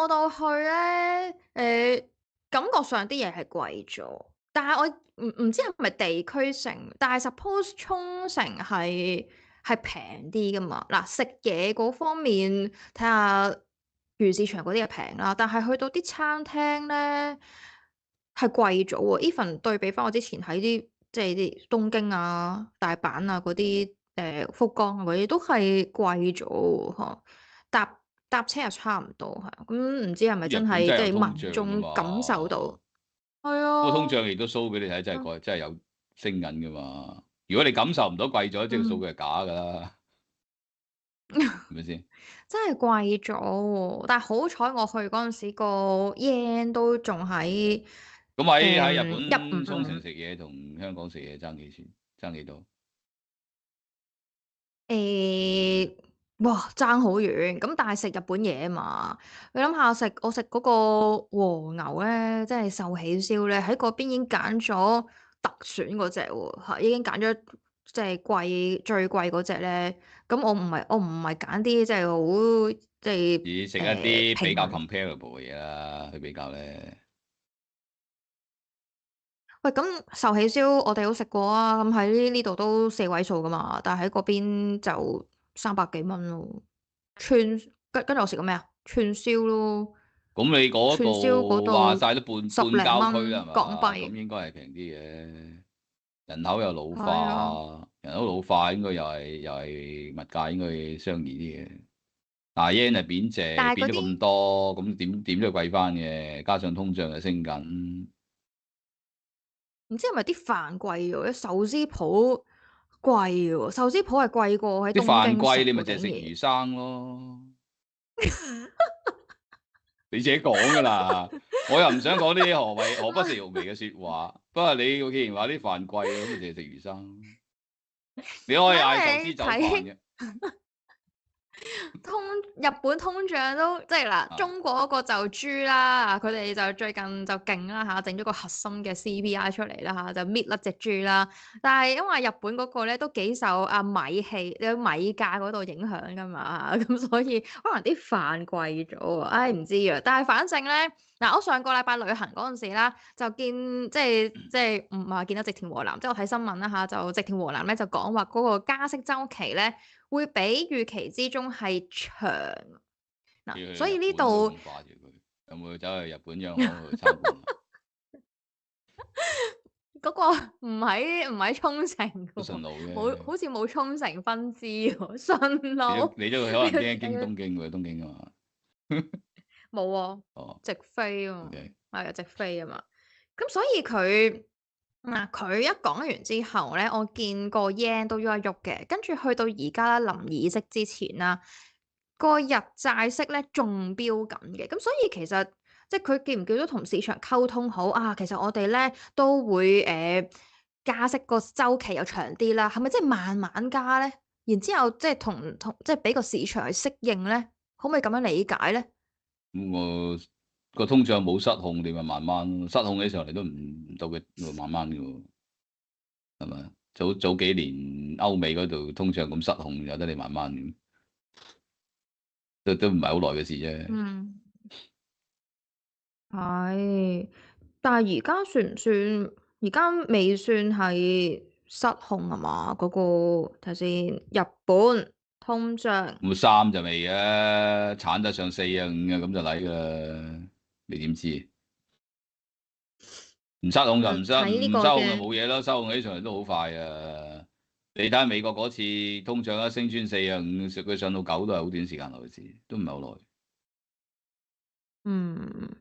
過到去咧，感覺上啲嘢係貴咗，但係我唔知係咪地區性，但係 suppose 沖繩係平啲噶嘛。嗱，食嘢嗰方面睇下魚市場嗰啲係平啦，但係去到啲餐廳咧係貴咗喎。even 對比翻我之前喺啲即係啲東京啊、大阪啊嗰啲福岡啊嗰啲都係貴咗喎嚇。搭車又差唔多係，咁唔知係咪真日本真係有係即係通脹噶民眾感受到？嘛？係個通啊，脹亦都 show 俾你睇，真係嗯貴，真係有升緊噶嘛？如果你感受唔到貴咗，即係個數嗯，據係假噶啦，係咪先？真係貴咗喎！但係好彩我去嗰陣時個 yen 都仲喺咁喺日一本沖繩五食嘢同香港食嘢爭幾錢？爭幾多？誒，哇爭好遠。咁但係食日本嘢啊嘛，你諗下我食嗰個和牛咧，即係壽喜燒咧，喺嗰邊已經揀咗特選嗰隻喎，已經揀咗即係最貴嗰隻咧。咁我唔係揀啲即係好即係只食一啲比較 平民。comparable 嘅嘢啦，去比較咧。喂，咁壽喜燒我哋都食過啊，咁喺呢度都4位數噶嘛，但係喺嗰邊就300幾蚊咯。串跟住我食過咩啊？串燒咯，咁你嗰串燒嗰度話度晒都半十半郊區啦，係零蚊港嘛？咁幣。應該係平啲嘅。人口又老係啊，化，人口老化應該又係物價應該相宜啲嘅。但係 yen 係貶值，貶咗咁但係嗰啲多，咁點都貴翻嘅。加上通脹又升緊，唔知係咪啲飯貴咗？壽司鋪貴喎，壽司鋪係貴過喺啲東飯貴，你咪京食喎，淨係食竟然。魚生咯。你自己講噶啦，我又唔想講啲何不食肉糜嘅説話。不過你既然話啲飯貴，咁咪淨係食魚生。你可以唔係因嗌壽司為你睇。走飯嘅。日本通脹都即係嗱，啊，中國嗰個就豬啦，佢哋就最近就勁啦嚇，整咗個核心嘅 CPI 出嚟啦嚇，就搣甩隻豬啦。但係因為日本嗰個咧都幾受米價嗰度影響噶嘛，咁所以可能啲飯貴咗啊，唉唔知啊。但係反正咧嗱，我上個禮拜旅行嗰陣時啦，就見即係唔係話見到植田和男，即係我睇新聞啦嚇，就植田和男咧就講話嗰個加息週期咧。會比預期之中係長嗱，要去所以日本度呢度咁掛住佢，有冇走去日本央行去參觀啊？嗰個唔喺沖繩嘅都順喎，路嘅。好似冇沖繩分支喎，順路你都可能驚經東京喎，東京啊嘛。冇喎，哦直飛啊嘛，，OK。係啊，直飛啊嘛，咁所以佢一講完之後咧，我見個 yen 都喐一喐嘅，跟住去到而家啦，臨議息之前啦，個日債息咧仲飆緊嘅，咁所以其實即係佢叫唔叫都同市場溝通好啊？其實我哋咧都會加息個週期又長啲啦，係咪即係慢慢加咧？然之後即係同即係俾個市場去適應咧，可唔可以咁樣理解咧？咁我個通脹冇失控，你咪慢慢失控起上嚟都唔到嘅，慢慢嘅喎，係咪？早幾年歐美嗰度通脹咁失控，由得你慢慢嘅，都唔係好耐嘅事啫。嗯，係，但係而家算唔算？而家未算係失控啊嘛？嗰個睇下先，日本通脹咁三就未嘅，鏟得上4啊5啊咁就嚟㗎啦。你點知？唔失控就唔失，睇呢個唔失控就冇嘅，嘢咯。失控起上嚟都好快啊！你睇下美國嗰次通脹一升穿4啊5，佢上到9都係好短時間內嘅事，都唔係好耐。嗯，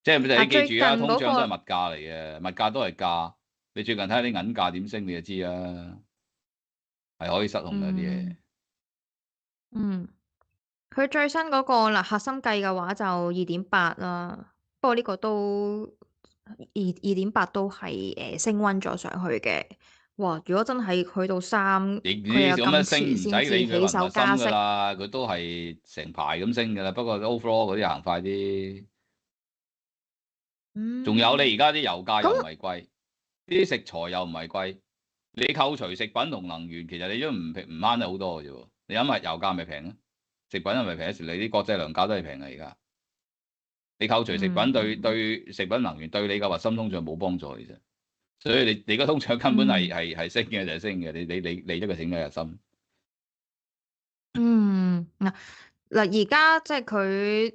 即係你最近記住啊，通嗰個脹都係物價嚟嘅，物價都係價。你最近睇下啲銀價點升，你就知啦，係可以失控嘅啲嘢。嗯嗯，佢最新嗰個嗱核心計嘅話就2.8啦，不過呢個都二點八都係升溫咗上去嘅。哇！如果真係去到3，你佢又咁樣升咁遲唔使先至起理佢核唔核心手加息。㗎啦，佢都係成排咁升㗎啦。不過 overall 嗰啲行快啲。仲有嗯，你而家啲油價又唔咁係貴，啲食材又唔係貴，你扣除食品同能源，其實你都唔慳得好多嘅啫喎。你諗下油價咪平啊？食品係咪平？時你啲國際糧價都係平啊而家。你扣除食品對嗯食品能源對你嘅核心通脹冇幫助，其實，所以你個通脹根本係嗯升嘅就係升嘅，你得個整體核心。嗱，而家即係佢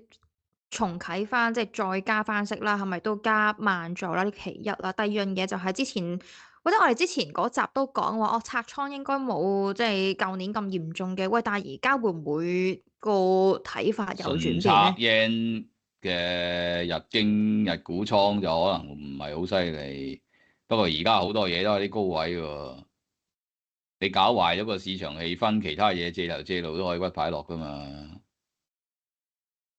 重啟翻，即係再加翻息啦，係咪都加慢咗啦？呢其一啦，第二樣嘢就係之前，我覺得我哋之前嗰集都講話，哦，拆倉應該冇即係舊年咁嚴重嘅。喂，但係而家會唔會個睇法有純拆 轉變咧？yen 嘅日經日股倉就可能唔係好犀利，不過而家好多嘢都係啲高位喎，你搞壞咗個市場氣氛，其他嘢借頭借路都可以屈牌落噶嘛。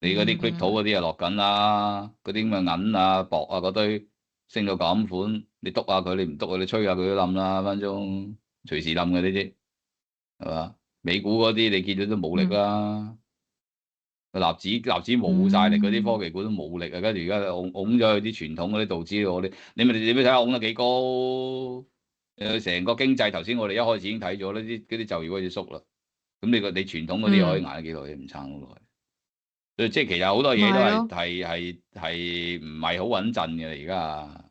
你嗰啲 crypto 嗯嗰啲啊落緊啦，嗰啲咁嘅銀啊、博啊嗰堆升到咁款，你篤下佢，你唔篤佢，你吹下佢都冧啦，分鐘隨時冧嘅呢啲，係嘛？美股嗰啲你見到都冇力嗯啦，納指冇晒力，嗰啲嗯科技股都冇力啊，跟住而家拱咗去啲傳統嗰啲道指嗰啲，你咪睇下拱得幾高？成個經濟頭先我哋一開始已經睇咗呢啲嗰啲就業開始縮啦，咁你傳統嗰啲可以嗯，捱得幾耐？唔撐好耐。即係其實好多嘢都咪係咯，係唔係好穩陣嘅而家，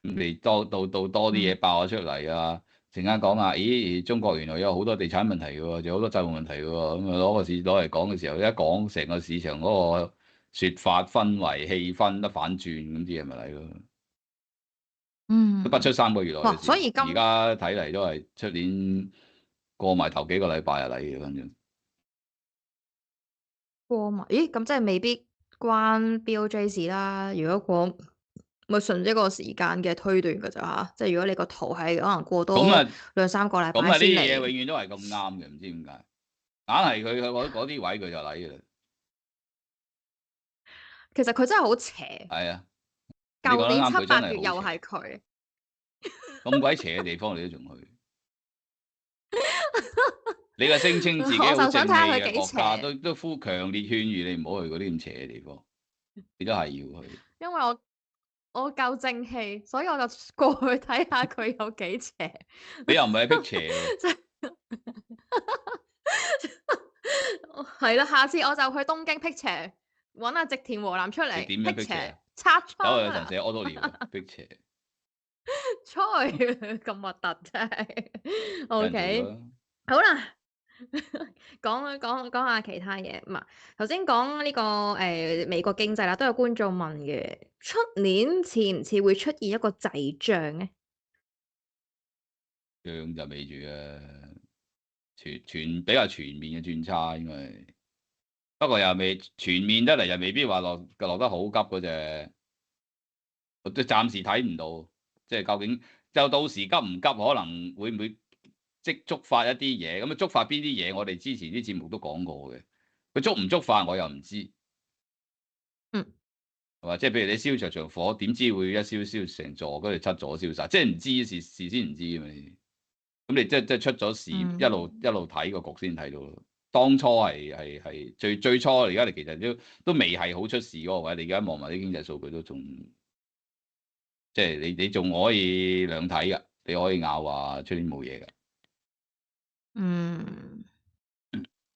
咁你多啲嘢嗯爆咗出嚟啊！陣間講啊，咦，中國原來有好多地產問題嘅喎，仲有好多債務問題嘅喎，咁啊攞個市攞嚟講嘅時候，一講成個市場嗰個説法氛圍氣氛得反轉，咁啲嘢咪嚟咯，都不出嗯，3個月內哇！嘅事，所以而家睇嚟都係出年過埋頭幾個禮拜就嚟嘅，反正。過埋，咦？咁即係未必關 BOJ 事啦。如果過咪順一個時間嘅推斷㗎咋嚇，即係如果你個圖係可能過多咁啊，兩三個禮咁啊，呢拜先啲嘢永嚟，遠都係咁啱嘅，唔知點解。硬係佢嗰啲位佢就嚟嘅啦，其實佢真係好邪。係啊，你講舊年七得啱，佢真八月又係好邪，係佢，咁鬼邪嘅地方你都仲去，你個聲稱自己我好就想睇下佢正氣嘅幾邪。國家，都強烈勸喻你唔好去嗰啲咁邪嘅地方，你都係要去。因為我夠正氣，所以我就過去睇下佢有幾邪。你又唔係辟邪喎，即係係啦，下次我就去東京辟邪，揾阿植田和男出嚟你點樣辟邪啊？辟邪拆有倉啦。人成日屙多尿嘅辟邪，吹咁核突真係。有人做咗 OK，啦。好啦，講下其他嘢。唔係頭先講呢個美國經濟啦，都有觀眾問嘅，出年似唔似會出現一個滯脹咧？樣就未住啊，比較全面嘅轉差應該係，不過又未全面得嚟，又未必話落得好急嗰隻。我都暫時睇唔到，即係究竟就到時急唔急，可能會唔會即觸發一啲嘢？咁啊觸發邊啲嘢？我哋之前啲節目都講過嘅，佢觸唔觸發我又唔知，嗯係嘛？即係譬如你燒着場火，點知會一燒成座，跟住七座燒晒，即係唔知事先唔知嘅嘛。咁你即係出咗事，一路睇個局先睇到咯。當初係最初，而家你其實都未係好出事嗰個位。你而家望埋啲經濟數據都仲。即係你仲可以兩睇噶，你可以拗話出年冇嘢噶。嗯，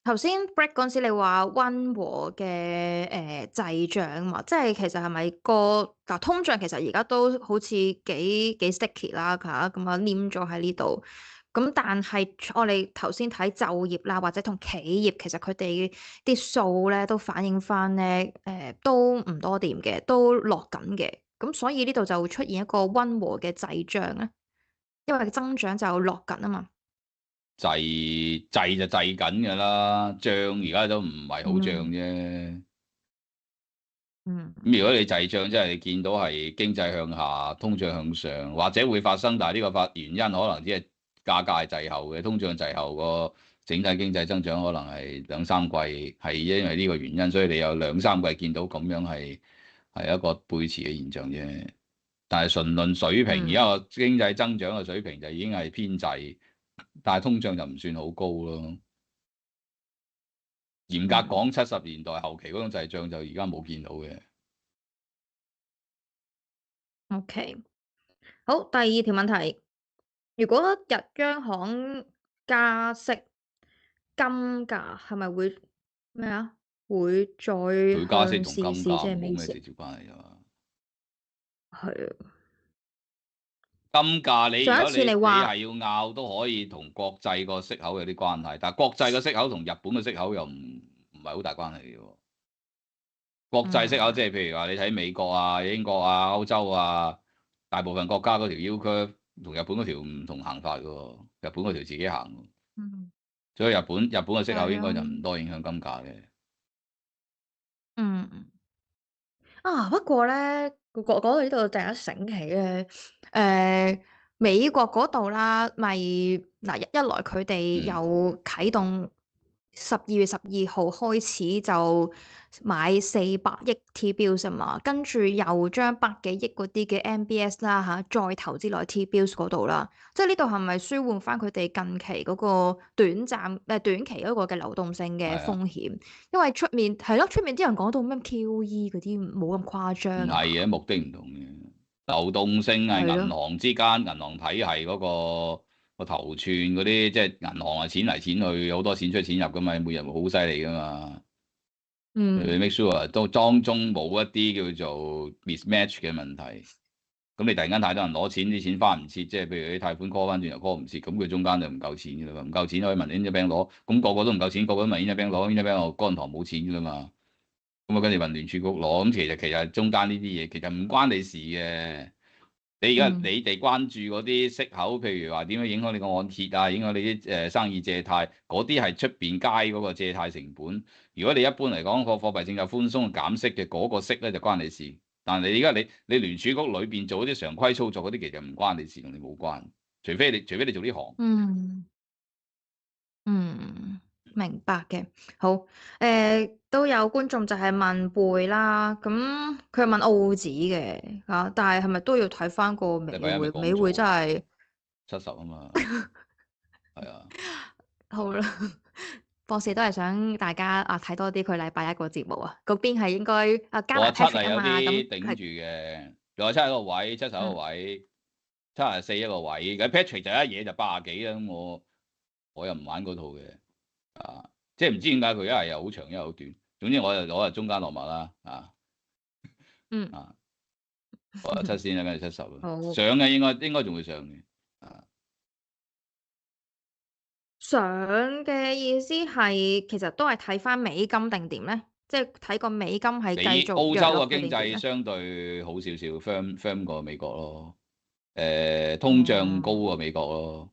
頭先 break 嗰陣時，你話溫和嘅滯脹嘛，即係其實係咪通脹其實而家都好似幾 sticky 啦嚇，咁啊黏咗喺呢度。咁但係我哋頭先睇就業啦，或者同企業，其實佢哋啲數咧都反映翻咧都唔多掂嘅，都落緊嘅。咁所以呢度就會出現一個溫和嘅滯脹咧，因為增長就落緊啊嘛。滯就滯緊㗎啦，漲而家都唔係好漲嗯啫。嗯咁如果你滯脹，即係你見到係經濟向下，通脹向上，或者會發生，但係呢個原因可能只係價格係滯後嘅，通脹滯後個整體經濟增長可能係兩三季，係因為呢個原因，所以你有兩三季見到咁樣係一個背馳嘅現象啫。但係純論水平，而家嗯個經濟增長嘅水平就已經係偏滯，但係通脹就唔算好高咯。嚴格嗯講，70年代後期嗰種滯脹就而家冇見到嘅。，OK。好，第二條問題，如果日央行加息，金價係咪會咩啊？會再佢加息向試試，同金價即係咩意思？冇咩直接關係㗎嘛。係啊，金價你如上一果你次你話係要拗都可以同國際個息口有啲關係，但係國際個息口同日本嘅息口又唔係好大關係嘅喎。國際息口即係譬如話你睇美國啊、英國啊、歐洲啊，大部分國家嗰條 U curve 同日本嗰條唔同行法嘅喎，日本嗰條自己行喎，嗯所以日本嘅息口應係啊，該就唔多影響金價嘅。嗯。啊，不過咧，講到呢度，突然間醒起咧，誒、美國嗰度啦，咪嗱一來佢哋嗯，有啟動12月12號開始就買400億 T-bills 啊嘛，跟住又將百幾億嗰啲嘅 MBS 啦再投資落 T-bills 嗰度啦，即係呢度係咪舒緩翻佢哋近期嗰個短期嗰個嘅流動性嘅係啊，風險？因為出面係咯，出面啲人講到咩 QE 嗰啲冇咁誇唔張啊嘛，係嘅，目的唔同嘅。流動性係銀係咯，行之間、銀行體系嗰個頭寸嗰啲，即係銀行係錢嚟錢去，好多錢出錢入噶嘛，每日好犀利噶嘛。你 嗯 make sure 都當中冇一啲叫做 mismatch 嘅問題。咁你突然間太多人攞錢，啲錢翻唔切，即係譬如啲貸款 call 翻轉又 call 唔切，咁佢中間就唔夠錢㗎啦，唔夠錢可以問 Interbank 攞，咁個個都唔夠錢，個個都問 Interbank 攞，Interbank 我嗰銀行冇錢㗎啦嘛，咁啊跟住問聯儲局攞，咁其實中間呢啲嘢其實唔關你事嘅。你而家嗯你哋關注嗰啲息口，譬如話點樣影響你個按揭啊，影響你啲生意借貸，嗰啲係出邊街嗰個借貸成本。如果你一般嚟講個貨幣政策寬鬆減息嘅嗰個息咧就關你事，但係你而家你聯儲局裏邊做嗰啲常規操作嗰啲其實唔關你事，同你冇關，除非你做呢行。嗯嗯，明白嘅。好，都有觀眾就係問匯啦，咁佢問澳紙嘅嚇，但係係咪都要睇翻個美禮拜一咪匯？美匯真講咗係70啊嘛，係啊，好啦，博士都係想大家睇多啲佢禮拜一個節目啊，嗰邊係應該加埋 67 Patrick 係有啊嘛，咁啲頂住係嘅，67一個位，71個嗯位，74一個位，咁 Patrick 就一嘢就80幾啦，咁我又唔玩嗰套嘅。啊，即係唔知點解佢一係又好長，一係好短。總之我就攞中間落墨啦，嗯啊，我7先啦，跟住70啦，好。上嘅應該仲會上嘅，啊，上嘅意思係其實都係睇翻美金定點咧？即係睇個美金係繼續澳洲嘅弱落去經濟定點咧？相對好少少，firm 過美國咯，通脹高過哦，美國咯，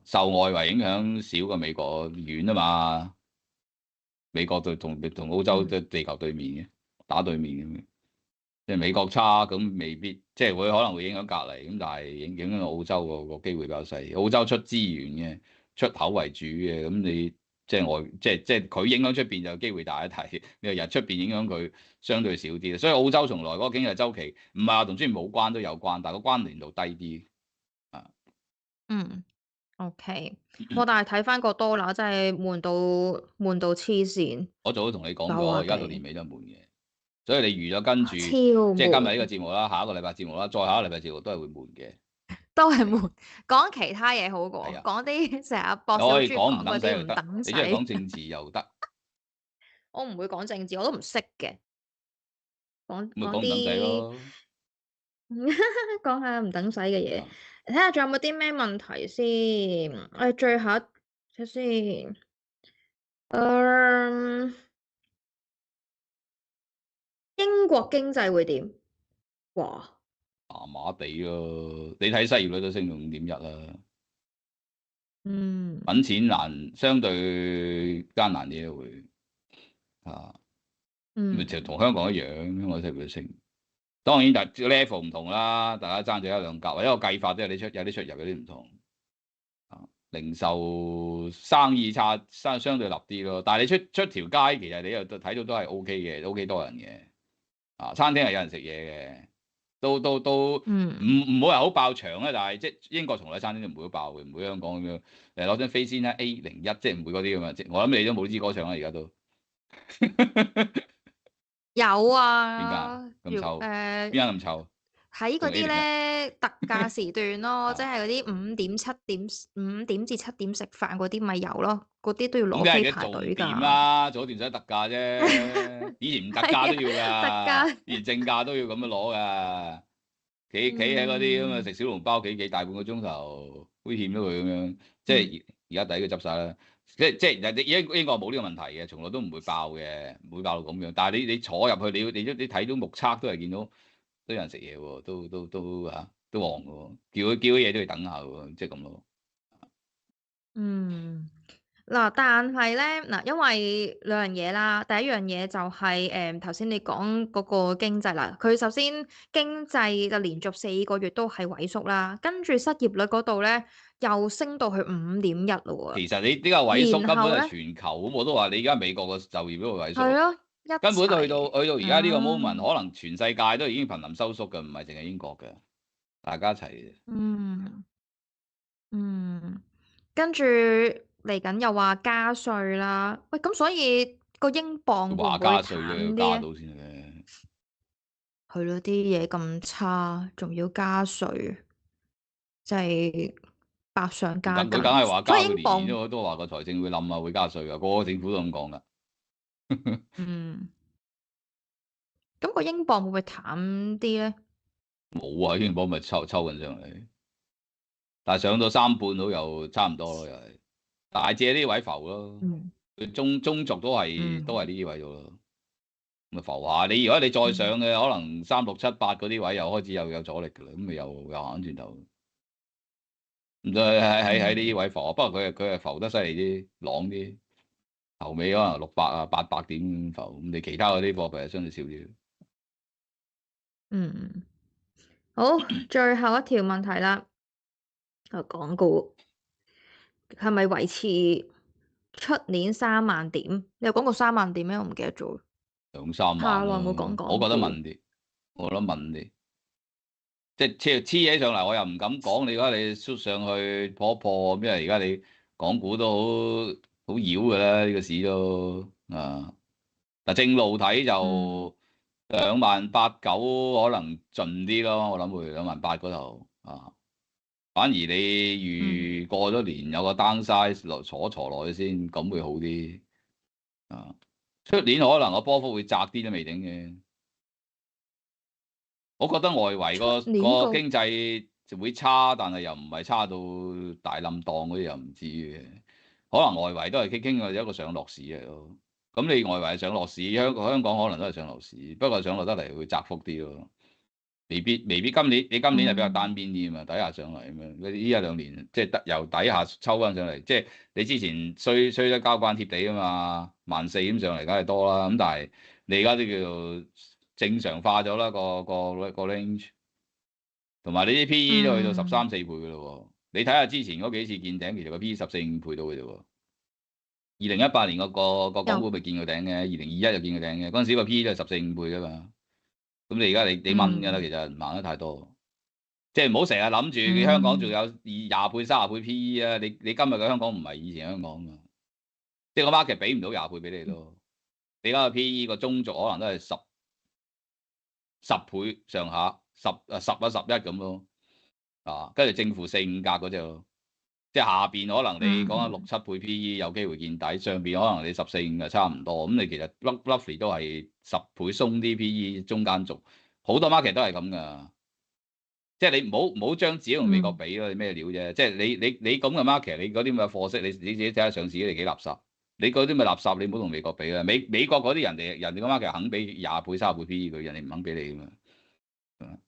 受外圍影響少過美國遠啊嘛，美國對同澳洲嗯都地球對面嘅，打對面咁。即係美國差咁未必，即係可能會影響隔離咁，但係影響澳洲個機會比較細。澳洲出資源嘅，出口為主嘅，咁你即係即係佢影響出邊就機會大一睇。你話日出邊影響佢相對少啲，所以澳洲從來嗰個經濟周期唔係話同專業冇關都有關，但係個關聯度低啲。啊，嗯，OK。我但係睇翻個多啦，真係悶到黐線，我早都同你講九咗，啊幾，而家到年尾都係悶嘅，所以你預咗跟住超即係今日呢個悶，節目啦，下一個禮拜節目啦，再下一個禮拜節目都係會悶嘅。都係悶。講其他嘢好過，係啊，講啲成日博你士好可以講唔中意講嗰等使又得，啲唔等使。你中意講政治又得。我唔會講政治，我都唔識嘅。講咪講唔等使講啲咯。講下唔等使嘅嘢，啊，睇下仲有冇啲咩問題先。最後一睇先。嗯，英國經濟會點？哇，麻麻地咯。你睇失業率都升到5.1啦，嗯揾錢難，相對艱難啲會啊。咪就同嗯香港一樣，香港失業率升。當然，但 level 唔同啦，大家爭咗一兩格，或者個計法都有啲出入，有啲唔同。零售生意差，相對立啲咯。但係你出條街，其實你又睇到都係 OK 嘅，OK 多人嘅。餐廳係有人食嘢嘅。都嗯，唔好話好爆場咧，但係即係英國從來餐廳都唔會好爆嘅，唔會香港咁樣攞張飛先啦 A01，即係唔會嗰啲咁啊！我諗你都冇呢支歌唱啦，而家都有點解啊，咁臭？邊間咁臭？喺嗰啲仲 A 零一，咧特價時段咯，即啊，係嗰啲5點至7點食飯嗰啲咪有咯，嗰啲都要攞咁梗係嘅，飛排隊做唔掂㗎。啦，做一段使特價啫。以前唔特價都要係啊，特㗎，價。以前正價都要咁樣攞㗎。企喺嗰啲咁啊，嗯食小籠包幾大半個鐘頭，好似欠咗佢咁樣。即嗯係而家抵佢執晒啦。即係人哋英國冇呢個問題嘅，從來都唔會爆嘅，唔會爆到咁樣。但係你坐入去，你睇到目測都係見到都有人食嘢喎，都旺嘅喎，叫啲嘢都要等下喎，即係咁咯。嗯。嗱，但係咧，嗱，因為兩樣嘢啦。第一樣嘢就係頭先你講嗰個經濟啦，佢首先經濟就連續4個月都係萎縮啦，跟住失業率嗰度咧又升到去5.1咯其實你呢個萎喎，縮根本係然後咧全球咁，我都話你而家美國個就業都會萎縮，係咯，一根本去到齊。而家呢個 moment，嗯可能全世界都已經瀕臨收縮嘅，唔係淨係英國嘅，大家一齊嘅。嗯嗯，跟住嚟緊又話加稅啦，喂，咁所以個英鎊會唔話會加稅都要淡啲咧？加到先嘅。係咯，啲嘢咁差，仲要加稅，即係百上加斤。佢梗係話所以加，佢年年英鎊，都話個財政會冧啊，會加稅啊，個個政府都咁講噶。嗯，咁個英鎊會唔會淡啲咧？冇啊，英鎊咪抽緊上嚟，但係上到3半到又差唔多咯，又係大借呢位浮咯。嗯佢中軸都係嗯呢啲位度咯，咪浮下。如果你再嗯上嘅，可能3、6、7、8嗰啲位又開始又有阻力噶啦，咁咪又行轉頭。唔再喺呢啲嗯位浮，不過佢係浮得犀利啲，朗啲。後尾可能600啊、800點浮，咁你其他嗰啲貨幣係相對少啲。嗯，好，最後一條問題啦，港股係咪維持出年3萬點？你有講過3萬點咩？我唔記得咗。兩三萬太耐冇講咯，我覺得問港股。啲，我覺得問啲，即係黐起上嚟，我又唔敢講。你而家你縮上去破一破，因為而家你港股都好擾㗎啦，呢個市都啊。嗱，正路睇嗯就2.89可能盡啲咯，我諗會2.8嗰頭啊。反而你嗯預過咗年有個 downside 坐落去先，咁會好啲啊。出年可能個波幅會窄啲都未定嘅。我覺得外圍出年個個經濟就會差，但係又唔係差到大冧檔嗰啲，又唔至於嘅。可能外圍都係傾嘅一個上落市嚟咯。咁你外圍上落市，香港可能都係上落市，不過上落得嚟會窄幅啲咯。未必今年你今年係比較單嗯邊啲啊嘛，底下上嚟咁樣。呢1、2年即係由底下抽翻上嚟，即係你之前衰得交關貼地啊嘛，14000咁上嚟梗係多啦。咁但係你而家都叫做正常化咗啦，個 range，同埋你啲 PE 都去到13、嗯14倍噶咯喎。你睇下之前嗰幾次見頂，其實個 PE 14、5倍到嘅啫喎。2018年個港股又咪見過頂嘅，2021又見過頂嘅，嗰陣時個 PE 都係14、5倍噶嘛。咁你而家你掹㗎啦，嗯其實唔行得太多。即係唔好成日諗住香港仲嗯有20倍、30倍 PE 啊！你今日嘅香港唔係以前香港嘛，即係個 market 俾唔到20倍俾你咯。你而家個 PE 個中軸可能都係十倍上下，10啊11咁咯，啊，跟住正負4、5格嗰隻咯。即係下邊可能你講緊6、嗯7倍 PE 有機會見底，上邊可能你14、5就差唔多。咁你其實 roughly 都係10倍鬆啲 PE 中間軸，好多 market 都係咁噶。即係你唔好將自己同美國嗯比咯，你咩料啫？即係你咁嘅 market，你嗰啲咁嘅貨色，你自己睇下上市你幾垃圾。你嗰啲咪垃圾，你唔好同美國比啦。美國嗰啲人哋個 market 肯俾20倍、30倍 PE 佢，人哋唔肯俾你噶嘛。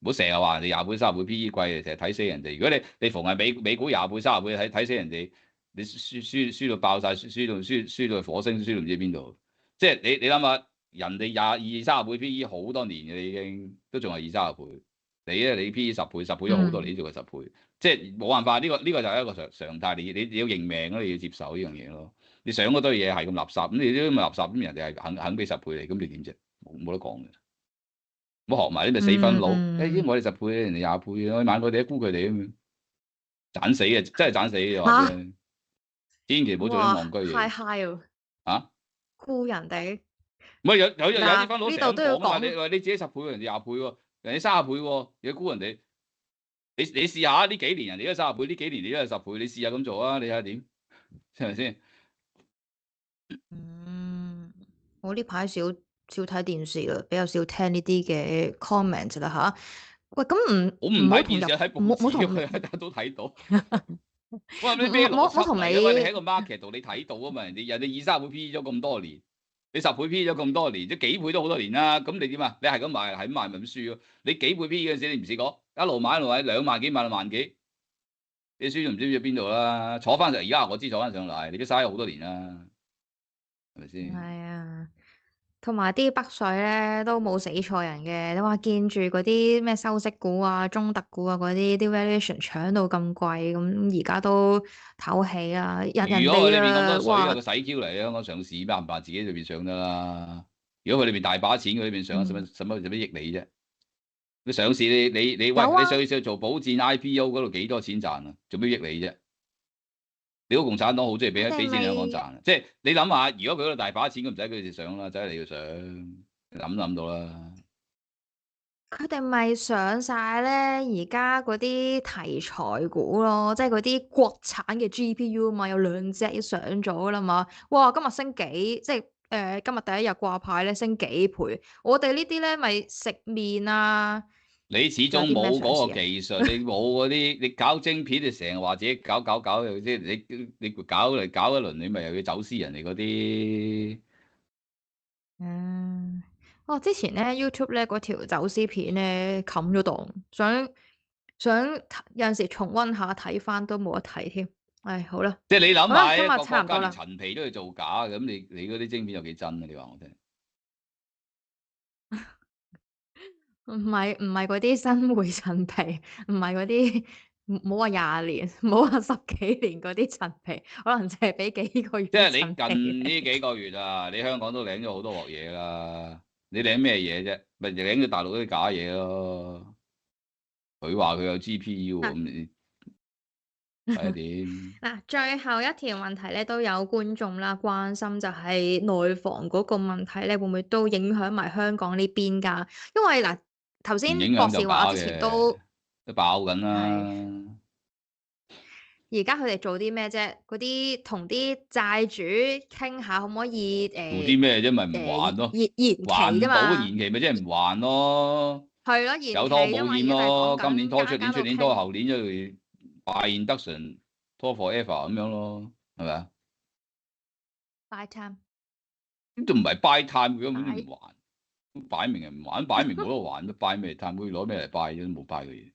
唔好成日話人哋20倍、30倍 PE 貴，成日睇死人哋。如果你逢係美股20倍、30倍睇死人哋，你輸到爆晒，輸到火星，輸到唔知邊度。即係你諗下，人哋20、30倍 PE 好多年嘅已經，都仲係20、30倍。你 PE 10倍咗好多年，仲係10倍。即係冇辦法，呢個就係一個常態。你要認命咯，你要接受呢樣嘢咯。你想嗰堆嘢係咁垃圾，咁你啲咁垃圾，咁人哋係肯俾10倍你，咁你點啫？冇得講嘅。唔好學埋啲咪死分佬，因為我哋10倍，人哋20倍，我買佢哋，沽佢哋咁樣，斬死嘅，真係斬死嘅話吓，啫。千祈唔好做啲戇哇，太居嘢 high 咯，啊！沽人哋。唔係有啲嗱，分佬成日呢度都要咁講啊嘛，你講。話你自己10倍，人哋20倍喎，人哋30倍喎，你估人哋？你試下呢幾年人哋都30倍，呢幾年你都係10倍，你試下咁做啊，你睇下點，係咪先？我呢排少睇電視啦，比較少聽呢啲嘅 comment 啦吓。喂，咁我唔睇電視，睇報紙同大家都睇到。喂，唔你咩邏輯同嚟嘅？喂，你喺你個 market 度你睇到啊嘛，人哋20、30倍 P 咗咁多年，你10倍 P 咗咁多年，即幾倍都好多年啦。咁你點啊？你係咁賣，係咁賣咪咁輸咯。你幾倍 P 嗰陣時，你唔試過一路買2萬幾買到萬幾，你輸就唔知去邊度啦。坐翻上而家我知坐翻上嚟，你都嘥咗好多年啦，係咪先？係啊，同埋啲北水咧都冇死錯人嘅。你話見住嗰啲咩收息股啊、中特股啊嗰啲 valuation 搶到咁貴，咁而家都唞氣啊，人如果佢裏邊咁哋多水，有話個洗 Q 嚟香港上市，辦唔辦自己裏邊上得啦？如果佢裏邊大把錢，佢裏邊上，使乜益你啫？你上市你喂，有啊，你上去做保薦 IPO 嗰度幾多錢賺啊？做咩益你啫？你個共產黨好中意佢哋俾錢香港咪賺，即係你諗下，如果佢嗰度大把錢，咁唔使佢哋上啦，仔你要上，諗都諗到啦。上晒咧，而家嗰啲題材股咯，即係嗰啲國產嘅 GPU 嘛，有2隻上咗啦嘛。哇，今日升幾，即係今日第一日掛牌咧，升幾倍。我哋呢啲咧咪食麵啊，你始仲有啲咩終冇上市啊？嗰個技術，你冇嗰啲，你搞晶片，你成日話自己搞，即係你搞嚟搞一輪，你咪又要走私人哋嗰啲。嗯，之前咧 YouTube 咧嗰條走私片咧冚咗檔，想有陣時重温下睇翻都冇得睇添。唉，好啦，即係你諗好啦，下，今日一個國家連差唔多啦。陳皮都要做假嘅，咁你嗰啲晶片有幾真啊？你話我聽。唔係嗰啲新會陳皮，唔係嗰啲，唔好話20年，唔好話10幾年嗰啲陳皮，可能淨係俾幾個月即係你陳皮近呢你。幾個月啊，你香港都領咗好多鑊嘢啦。你領咩嘢啫？咪領咗大陸嗰啲假嘢咯。佢話佢有 GPU 嗱咁，你睇下點？最後一條問題咧，都有觀眾啦關心，就係內房嗰個問題咧，會唔會都影響埋香港呢邊㗎？因為嗱，頭唔先影響就假博士話，我之前嘅，都都爆緊係。啦。而家佢哋做啲咩啫？嗰啲同啲債主傾下，可唔可以做啲咩啫？咪唔還咯，延期還唔到嘅啫嘛？延期咪即係唔還咯，係咯，延有期啫嘛，已拖冇欠經係講咯。今年緊拖，出年，間間出年拖，度傾。後年就 buy induction 拖 forever 咁樣咯，係咪啊？Buy time，咁就唔係 buy time，佢根本都唔 buy 還，擺明係唔還，擺明冇得還，都 buy 咩 time？佢攞咩嚟 buy 啫？都冇 buy 嘅嘢。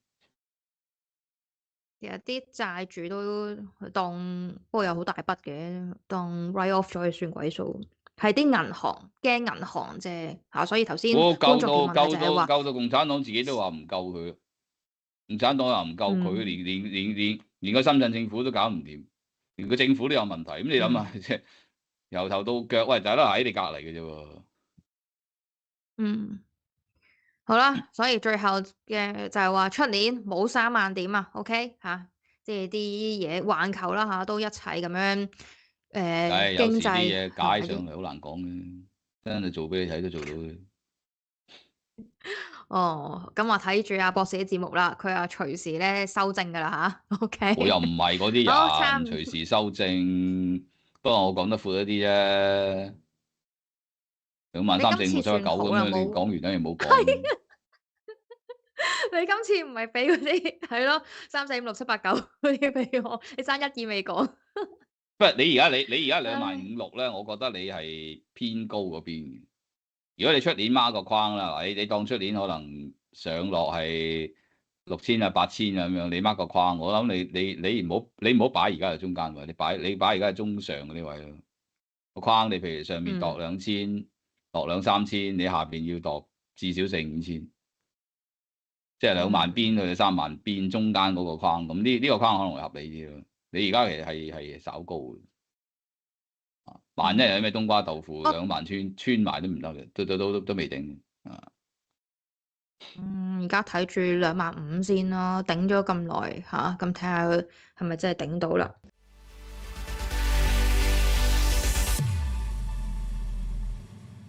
其實啲債主都當，不過有好大筆嘅，當 write off 咗佢算鬼數。係啲銀行驚銀行啫嚇，所以頭先我觀眾條問題就係話，救到共產黨自己都話唔救佢，共產黨又唔救佢，嗯連個深圳政府都搞唔掂，連個政府都有問題。咁你諗嗯下，即係由頭到腳，喂，大家都喺你隔離嘅啫喎。嗯。好啦，所以最後嘅就係話出年冇3萬點啊，OK 吓，即係啲嘢環球啦吓，都一齊咁樣有時啲經濟嘢係咪先？解上嚟好難講嘅，真係做俾你睇都做到嘅。哦，咁我睇住阿博士啲節目啦，佢話隨時咧修正噶啦吓，OK。我又唔係嗰啲好，差人，唔隨時修正。不過我講得闊一啲啫，2萬、3、4、你今次5、7、8、9算好啦，咁樣，你冇。講完等於冇講。你今次唔係俾嗰啲係咯3、4、5、6、7、8、9嗰啲俾我，你爭1、2未講。不過你而家2萬唉，5、6咧，我覺得你係偏高嗰邊。如果你出年孖個框啦，你當出年可能上落係6000啊、8000啊咁樣，你孖個框，我諗你唔好擺而家嘅中間位，你擺而家係中上嗰啲位咯。個框你譬如上面度嗯2000，度2、3千，你下邊要度至少4、5千，即係2萬邊去3萬邊中間嗰個框。咁呢個框可能會合理啲咯。你而家其實係稍高嘅。萬一有咩冬瓜豆腐我2萬穿埋都唔得嘅，都未定啊！而家睇住2.5萬先咯，頂咗咁耐吓，咁睇下係咪真係頂到啦？